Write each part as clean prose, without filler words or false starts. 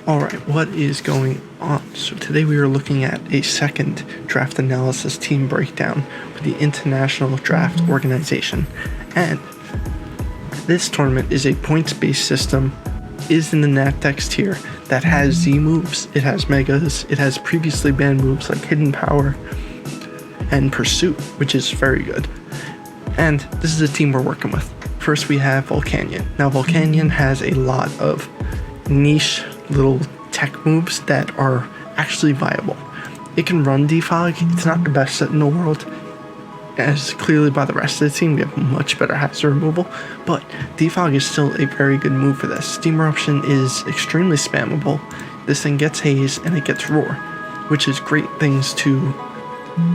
Alright, what is going on? So today we are looking at a second draft analysis team breakdown for the International Draft Organization. And this tournament is a points-based system, is in the Natdex tier, that has Z moves, it has Megas, it has previously banned moves like Hidden Power and Pursuit, which is very good. And this is the team we're working with. First we have Volcanion. Now Volcanion has a lot of niche little tech moves that are actually viable. It can run Defog. It's not the best set in the world, as clearly by the rest of the team. We have much better hazard removal, but Defog is still a very good move for this. Steam Eruption is extremely spammable. This thing gets Haze and it gets Roar, which is great things to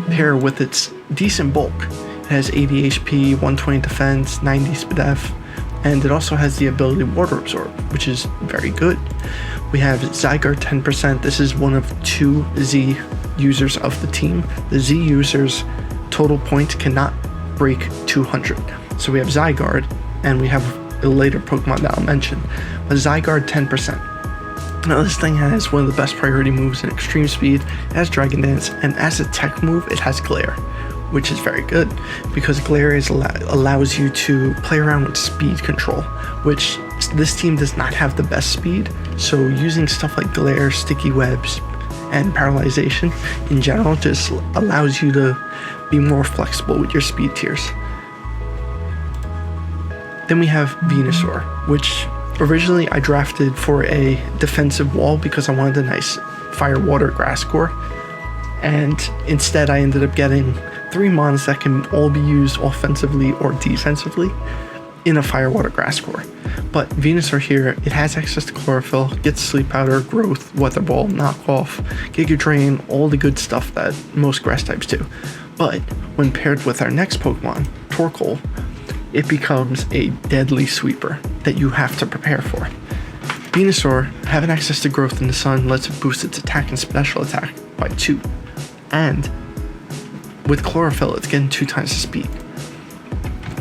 pair with its decent bulk. It has 80 HP, 120 defense, 90 SPDF, and it also has the ability to Water Absorb, which is very good. We have Zygarde 10%. This is one of two Z users of the team. The Z users' total points cannot break 200. So we have Zygarde, and we have a later Pokemon that I'll mention. But Zygarde 10%. Now this thing has one of the best priority moves in Extreme Speed. It has Dragon Dance, and as a tech move, it has Glare, which is very good because Glare allows you to play around with speed control, which this team does not have the best speed. So using stuff like Glare, Sticky Webs, and Paralyzation in general just allows you to be more flexible with your speed tiers. Then we have Venusaur, which originally I drafted for a defensive wall because I wanted a nice Fire, Water, Grass core, and instead I ended up getting 3 mons that can all be used offensively or defensively in a Fire, Water, Grass core. But Venusaur here, it has access to Chlorophyll, gets Sleep Powder, Growth, Weather Ball, Knockoff, Giga Drain, all the good stuff that most grass types do. But when paired with our next Pokemon, Torkoal, it becomes a deadly sweeper that you have to prepare for. Venusaur, having access to Growth in the Sun, lets it boost its attack and special attack by 2. And with Chlorophyll, it's getting 2 times the speed.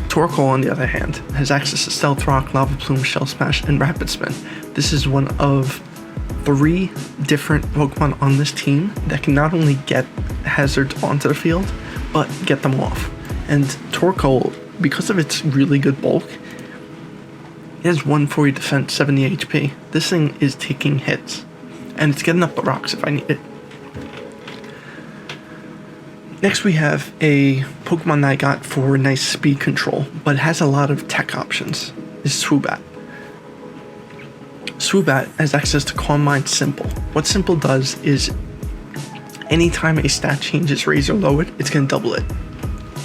Torkoal, on the other hand, has access to Stealth Rock, Lava Plume, Shell Smash, and Rapid Spin. This is one of 3 different Pokemon on this team that can not only get hazards onto the field, but get them off. And Torkoal, because of its really good bulk, it has 140 defense, 70 HP. This thing is taking hits, and it's getting up the rocks if I need it. Next we have a Pokemon that I got for nice speed control, but it has a lot of tech options, is Swoobat. Swoobat has access to Calm Mind Simple. What Simple does is, anytime a stat change is raised or lowered, it's going to double it.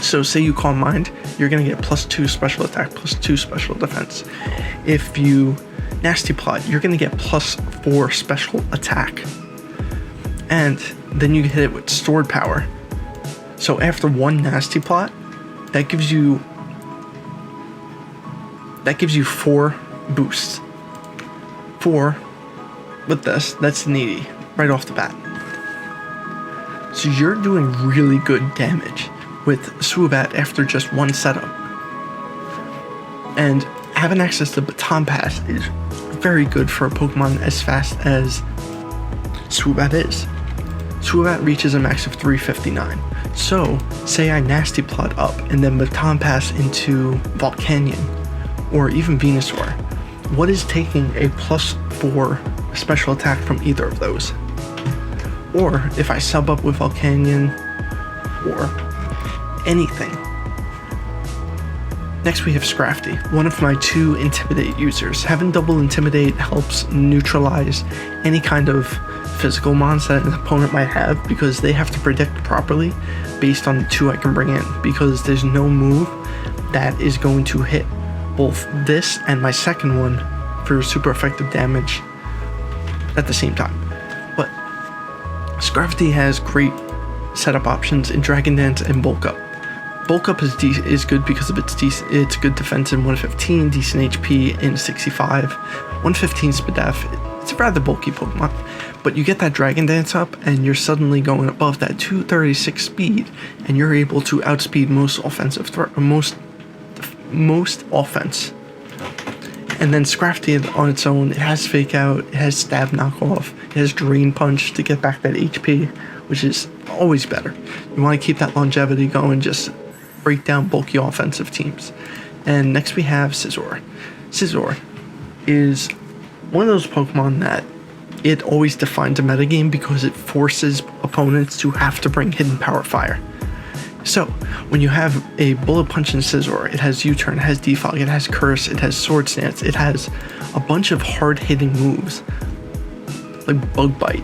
So say you Calm Mind, you're going to get +2 special attack, +2 special defense. If you Nasty Plot, you're going to get +4 special attack. And then you hit it with Stored Power. So after one Nasty Plot, that gives you 4 boosts. 4 with this, that's needy right off the bat. So you're doing really good damage with Swoobat after just one setup. And having access to Baton Pass is very good for a Pokemon as fast as Swoobat is. Swoobat reaches a max of 359. So, say I Nasty Plot up and then Baton Pass into Volcanion, or even Venusaur. What is taking a +4 special attack from either of those? Or if I sub up with Volcanion, or anything. Next we have Scrafty, one of my 2 Intimidate users. Having double Intimidate helps neutralize any kind of physical mons that an opponent might have, because they have to predict properly based on the 2 I can bring in, because there's no move that is going to hit both this and my second one for super effective damage at the same time. But Scrafty has great setup options in Dragon Dance and Bulk Up. Bulk Up is good because of its good defense in 115, decent HP in 65, 115 SPDF. It's a rather bulky Pokemon, but you get that Dragon Dance up and you're suddenly going above that 236 speed, and you're able to outspeed most offense. And then Scrafty on its own, it has Fake Out, it has Stab Knockoff, it has Drain Punch to get back that HP, which is always better. You want to keep that longevity going, just break down bulky offensive teams. And next we have Scizor. Scizor is one of those Pokemon that it always defines a metagame because it forces opponents to have to bring Hidden Power Fire. So, when you have a Bullet Punch in Scizor, it has U-Turn, it has Defog, it has Curse, it has Sword Stance, it has a bunch of hard-hitting moves like Bug Bite,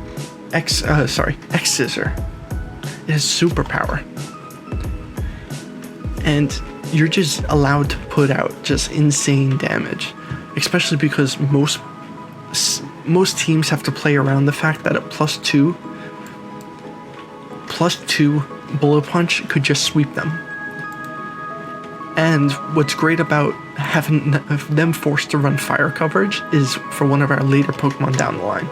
X-Scissor. It has Superpower. And you're just allowed to put out just insane damage, especially because most teams have to play around the fact that a plus two Bullet Punch could just sweep them. And what's great about having them forced to run fire coverage is for one of our later Pokemon down the line.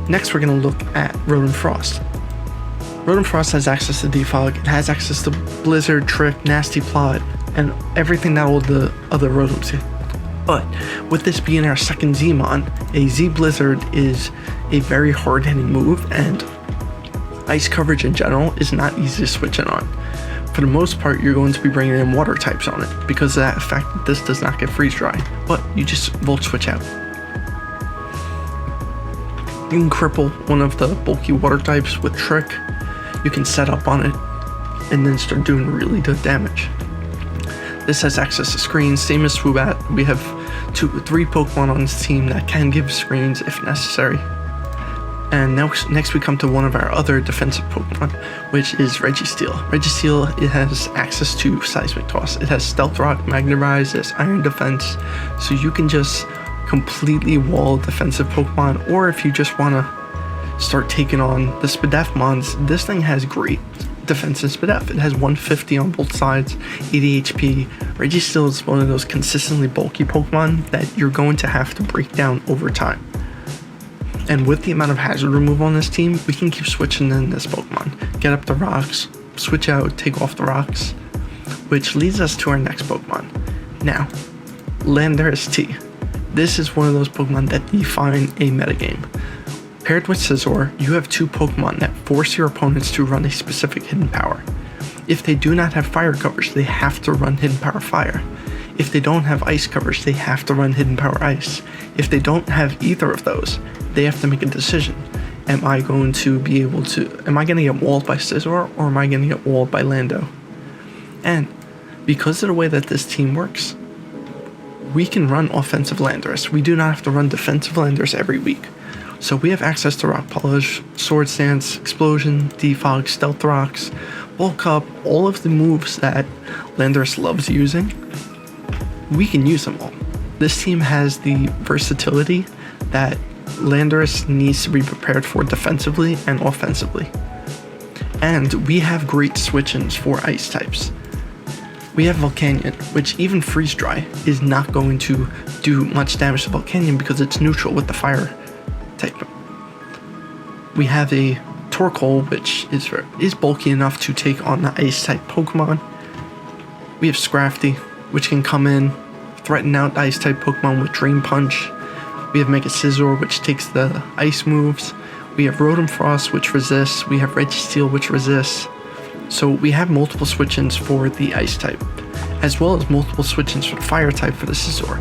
Next, we're going to look at Rotom Frost. Rotom Frost has access to Defog, it has access to Blizzard, Trick, Nasty Plot, and everything that all the other Rotoms get. But with this being our second Zmon, a Z Blizzard is a very hard-hitting move, and ice coverage in general is not easy to switch in on. For the most part, you're going to be bringing in water types on it because of that fact that this does not get freeze dry, but you just Volt Switch out. You can cripple one of the bulky water types with Trick, you can set up on it, and then start doing really good damage. This has access to screens, same as Swoobat. We have 3 Pokemon on this team that can give screens if necessary. And next we come to one of our other defensive Pokemon, which is Registeel. Registeel, it has access to Seismic Toss. It has Stealth Rock, Magnet Rise, it has Iron Defense, so you can just completely wall defensive Pokemon, or if you just want to start taking on the Spadefmons, this thing has great defense in Spadef. It has 150 on both sides, 80 HP. Registeel is one of those consistently bulky Pokemon that you're going to have to break down over time. And with the amount of hazard removal on this team, we can keep switching in this Pokemon. Get up the rocks, switch out, take off the rocks, which leads us to our next Pokemon. Now, Landorus T. This is one of those Pokemon that define a metagame. Paired with Scizor, you have 2 Pokemon that force your opponents to run a specific Hidden Power. If they do not have Fire coverage, they have to run Hidden Power Fire. If they don't have Ice coverage, they have to run Hidden Power Ice. If they don't have either of those, they have to make a decision. Am I going to get walled by Scizor, or am I going to get walled by Lando? And because of the way that this team works, we can run offensive Landorus. We do not have to run defensive Landorus every week. So we have access to Rock Polish, Sword Stance, Explosion, Defog, Stealth Rocks, Bulk Up, all of the moves that Landorus loves using. We can use them all. This team has the versatility that Landorus needs to be prepared for defensively and offensively. And we have great switch-ins for ice types. We have Volcanion, which even Freeze Dry is not going to do much damage to Volcanion because it's neutral with the fire type. We have a Torkoal, which is bulky enough to take on the ice type Pokemon. We have Scrafty, which can come in, threaten out ice type Pokemon with Drain Punch. We have Mega Scizor, which takes the ice moves. We have Rotom Frost, which resists. We have Registeel, which resists. So we have multiple switch-ins for the ice type, as well as multiple switch-ins for the fire type for the Scizor,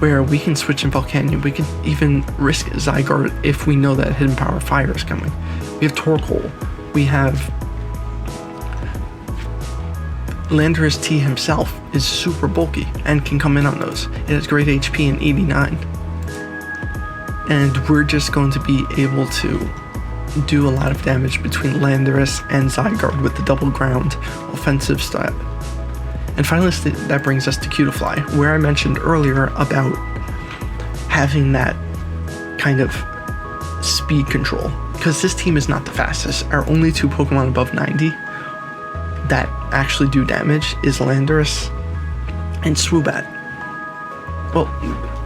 where we can switch in Volcanion. We can even risk Zygarde if we know that Hidden Power Fire is coming. We have Torkoal. We have Landorus T himself is super bulky and can come in on those. It has great HP and 89. And we're just going to be able to do a lot of damage between Landorus and Zygarde with the double ground offensive style. And finally, that brings us to Cutiefly, where I mentioned earlier about having that kind of speed control. Because this team is not the fastest. Our only 2 Pokemon above 90 that actually do damage is Landorus and Swoobat. Well,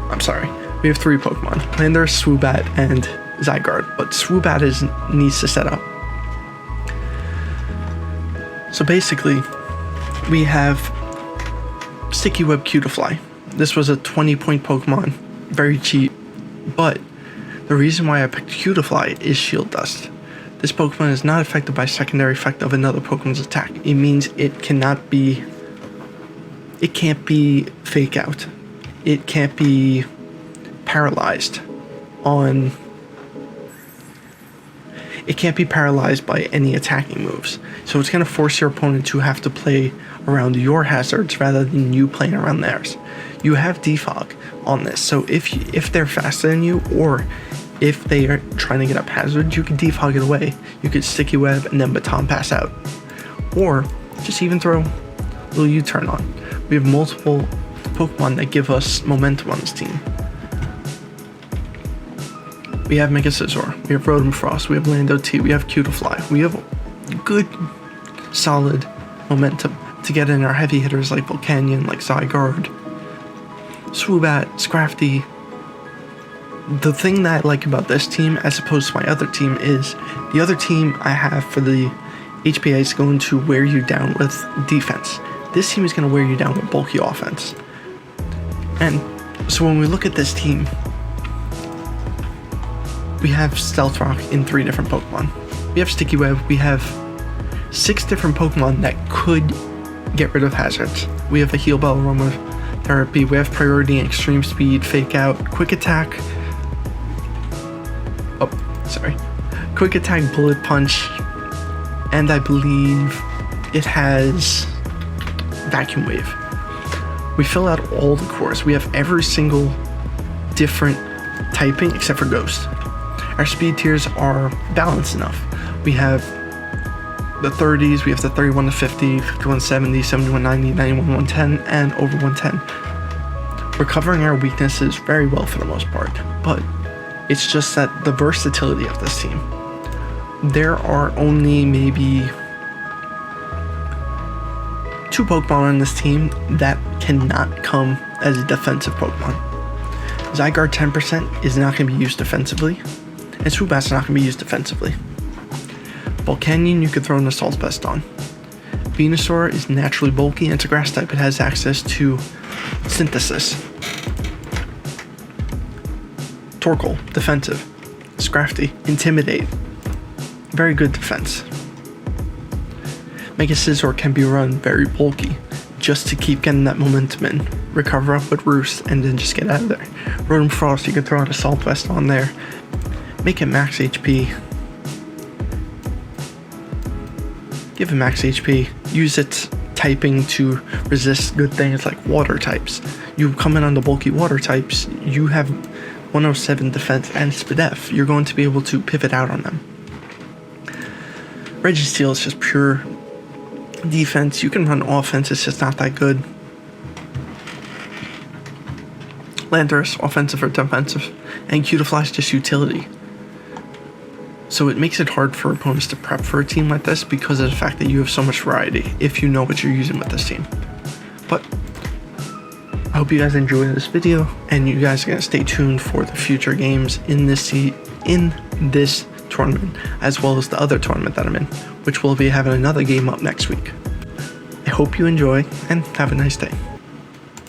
I'm sorry. We have 3 Pokemon. Landorus, Swoobat, and Zygarde, but Swoobat needs to set up. So basically, we have Sticky Web Cutiefly. This was a 20-point Pokemon, very cheap, but the reason why I picked Cutiefly is Shield Dust. This Pokemon is not affected by secondary effect of another Pokemon's attack. It means it can't be Fake Out. It can't be paralyzed It can't be paralyzed by any attacking moves. So it's going to force your opponent to have to play around your hazards rather than you playing around theirs. You have Defog on this, so if they're faster than you, or if they are trying to get up hazards, you can Defog it away. You could Sticky Web and then Baton Pass out. Or just even throw a little U-turn on. We have multiple Pokemon that give us momentum on this team. We have Mega Scizor, we have Rotom Frost, we have Lando T, we have Cutiefly. We have good, solid momentum to get in our heavy hitters like Volcanion, like Zygarde, Swoobat, Scrafty. The thing that I like about this team, as opposed to my other team, is the other team I have for the HPA is going to wear you down with defense. This team is going to wear you down with bulky offense. And so when we look at this team, we have Stealth Rock in 3 different Pokemon. We have Sticky Web. We have 6 different Pokemon that could get rid of hazards. We have a Heal Bell, Aromatherapy. We have Priority and Extreme Speed, Fake Out, Quick Attack. Quick Attack, Bullet Punch, and I believe it has Vacuum Wave. We fill out all the cores. We have every single different typing except for Ghost. Our speed tiers are balanced enough. We have the 30s, we have the 31 to 50, 51 to 70, 71 90, 91 110, and over 110. We're covering our weaknesses very well for the most part, but it's just that the versatility of this team. There are only maybe 2 Pokemon on this team that cannot come as a defensive Pokemon. Zygarde 10% is not going to be used defensively, and Swoobat's not going to be used defensively. Volcanion you could throw an Assault Vest on. Venusaur is naturally bulky and it's a grass type. It has access to Synthesis. Torkoal, defensive. Scrafty, Intimidate. Very good defense. Mega Scizor can be run very bulky, just to keep getting that momentum in. Recover up with Roost, and then just get out of there. Rotom Frost, you can throw an Assault Vest on there. Make it max HP. Give it max HP. Use its typing to resist good things like water types. You come in on the bulky water types, you have 107 defense and Spadef. You're going to be able to pivot out on them. Registeel is just pure defense. You can run offense, it's just not that good. Landorus, offensive or defensive. And Cutiefly is just utility. So it makes it hard for opponents to prep for a team like this because of the fact that you have so much variety if you know what you're using with this team. But I hope you guys enjoyed this video, and you guys are going to stay tuned for the future games in this tournament, as well as the other tournament that I'm in, which will be having another game up next week. I hope you enjoy, and have a nice day.